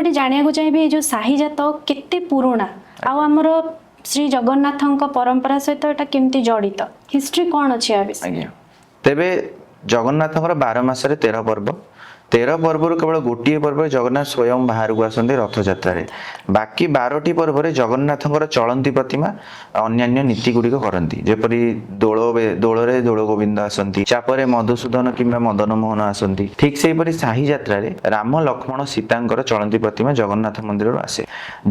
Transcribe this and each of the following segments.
गोटे जानिया चाहिए जो साही जात केते पुराणा आ हमर श्री जगन्नाथ परंपरा सहित एटा केमती जड़ित हिस्ट्री कौन अच्छी आज्ञा तेबे जगन्नाथ 12 मासरे 13 पर्व 13 पर्वर केवल गोटे पर्व जगन्नाथ स्वयं बाहर को आसते रथ यात्रा बाकी 12टी पर्व जगन्नाथ चलती प्रतिमा अन्यान्य नीति गुड़िक करती जेपरी दोଳରେ दोल गोविंद आसती चापरे मधुसूदन कि मदन मोहन आसती ठीक से साही यात्रा राम लक्ष्मण सीता चलती प्रतिमा जगन्नाथ मंदिर आसे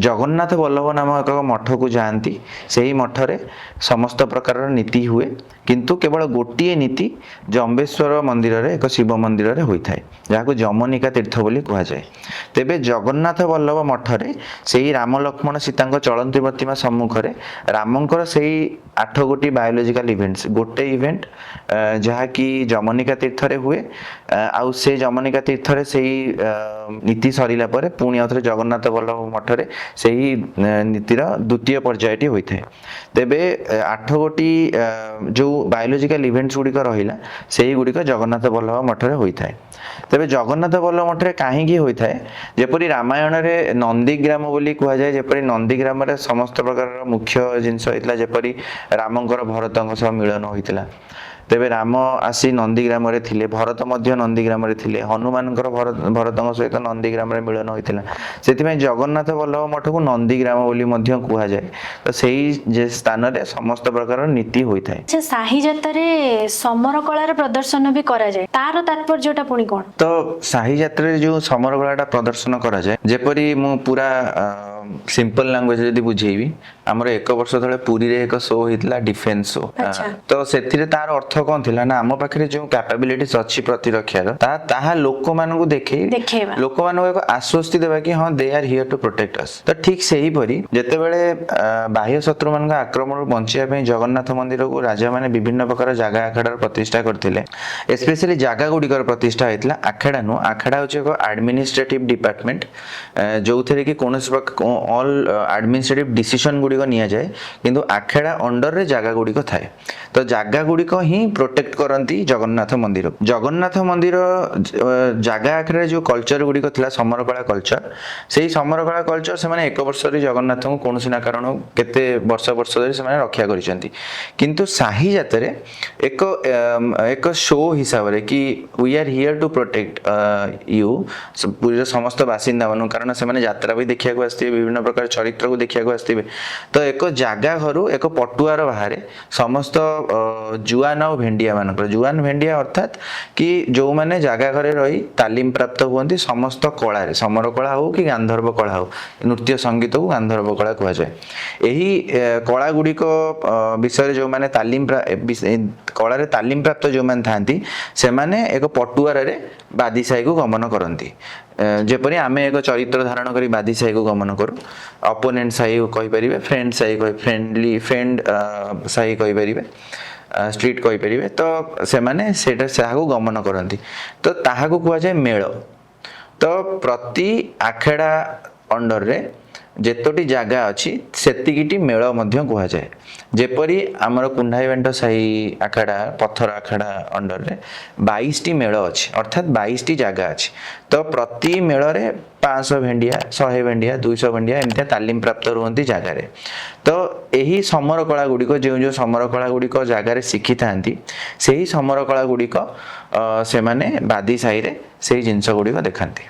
जगन्नाथ वल्लभ नामक एक मठ को जाती से ही मठरे समस्त प्रकार नीति हुए किंतु केवल गोटे नीति जम्बेश्वर मंदिर एक शिव मंदिर होता है जहाँ जमनिका तीर्थ बोली कह जाए तेबे जगन्नाथ वल्लभ मठरे से राम लक्ष्मण सीता चलती प्रतिमा सम्मुखें रामंकर से 8 गोटी बायोलॉजिकल इवेंट्स गोटे इवेंट जहाँकि जमनिका तीर्थ हुए आउ से जमनिका तीर्थ से नीति सरला पुणी आउे जगन्नाथ वल्लभ मठरे से नीतिर द्वितीय पर्यायटी होता है तेबे 8 गोटी जो बायोलॉजिकल इवेंट्स गुड़िक रहा से गुड़िक जगन्नाथ वल्लभ मठरे होता है तेबे जगन्नाथ वल्लभ मठरे कहीं होता है जेपरी रामायण रे नंदीग्राम बोली कह जाए जेपरी नंदीग्राम रे समस्त प्रकार मुख्य जिनस होता जेपरी रामंकर भरतଙ୍କ सह मिलन होता तेबे राम आसी नंदीग्राम रे थिले भरत मध्य नंदीग्राम रे थिले हनुमानकर भरतଙ୍କ सहित नंदीग्राम रे मिलन होता से जगन्नाथ वल्लभ मठ को नंदीग्राम बोली मध्य कह जाए तो सही स्थान रे समस्त प्रकार नीति होता है। अच्छा साही जात्रा समर कलार प्रदर्शन भी करा जाए तार तात्पर्यटा पुणी कोन तो साही जात्रा जो समर कलाटा प्रदर्शन करा जाए जेपरी मु पूरा सिंपल लैंग्वेज जदी बुझेबी हमर 1 वर्ष तले पुरी रे एक शो हितला डिफेंस शो तो सेथिरे तार अर्थ कोन थिला ना हम पाखरे जो कैपेबिलिटीज अछि प्रतिरक्षार ताहा लोक मानन को देखेबा लोक मानन को एक आश्वस्ति देबा कि हां they are here to protect us तो ठीक सेही परी जेते बेले बाह्य शत्रु मान आक्रमण बंचिया पे जगन्नाथ मंदिर को राजा माने विभिन्न प्रकार जागा आखड़ार प्रतिष्ठा करथिले स्पेशली जागा गुडिकर प्रतिष्ठा हेतला आखड़ा नु आखड़ा होचे एक एडमिनिस्ट्रेटिव डिपार्टमेंट जोथरे कि कोनस ऑल एडमिनिस्ट्रेटिव डिसीजन गुडी निया जाए किंतु आखेड़ा अंडर रे जागा गुडी को थाए तो जागा गुडी को ही प्रोटेक्ट करंती जगन्नाथ मंदिर जागा आखरे जो कल्चर गुडी को थिला समरकला कल्चर सेही समरकला कल्चर से माने 1 वर्ष रे जगन्नाथ को कोनोसी ना कारण केते वर्ष धरि से माने रक्षा करिसेंती किंतु साही जातरे एक शो हिसाब रे कि we are here to protect you पूरे समस्त बासिंदा मानु कारण से माने यात्रा भी देखिया को आस्ते विभिन्न प्रकार चरित्र को देखिया को आस्ते तो एक जागा घरु एक पटुआर बाहर समस्त जुआन और भेंडिया मानकर जुआन भेंडिया अर्थात कि जो माने जागा घरे रही तालीम प्राप्त हुअंती समस्त कला रे समर कला हो कि गांधर्व कला हो नृत्य संगीत को गांधर्व कला कह जाए एही कला गुडी को विषय जो माने तालीम कला रे तालीम प्राप्त जो माने थांती से माने एक पटुआर रे बादीशाही को गमन करंती जेपरी आमे एक चरित्र धारण करी बादीशाही को गमन करू अपोनेंट साही कहि परिबे फ्रेंड साही कहि फ्रेंडली फ्रेंड साही कहि परिबे स्ट्रीट कहि परिबे तो से माने सेटा साहा को गमन करंती तो ताहा को कुआ जाय मेळ तो प्रति आखेड़ा अंडर रे जेतोटी जागा अच्छी सेतिकिटी मेळ मध्य कह जाए जेपरी आमर कुंडाईवेंट साही आखड़ा पत्थर आखड़ा अंडर रे 22 टी मेळ अच्छी अर्थात 22 टी जागा अच्छी तो प्रति मेळ रे 500 भेंडिया 100 भेंडिया 200 भेंडिया एमती तालीम प्राप्त रुहंती जागा रे तो यही समर कला गुड़िक जो समर कला गुड़िक जगार शिखी था से ही समर कला गुड़िक से माने बादी साही रे से जिनस गुड़िक देखाती।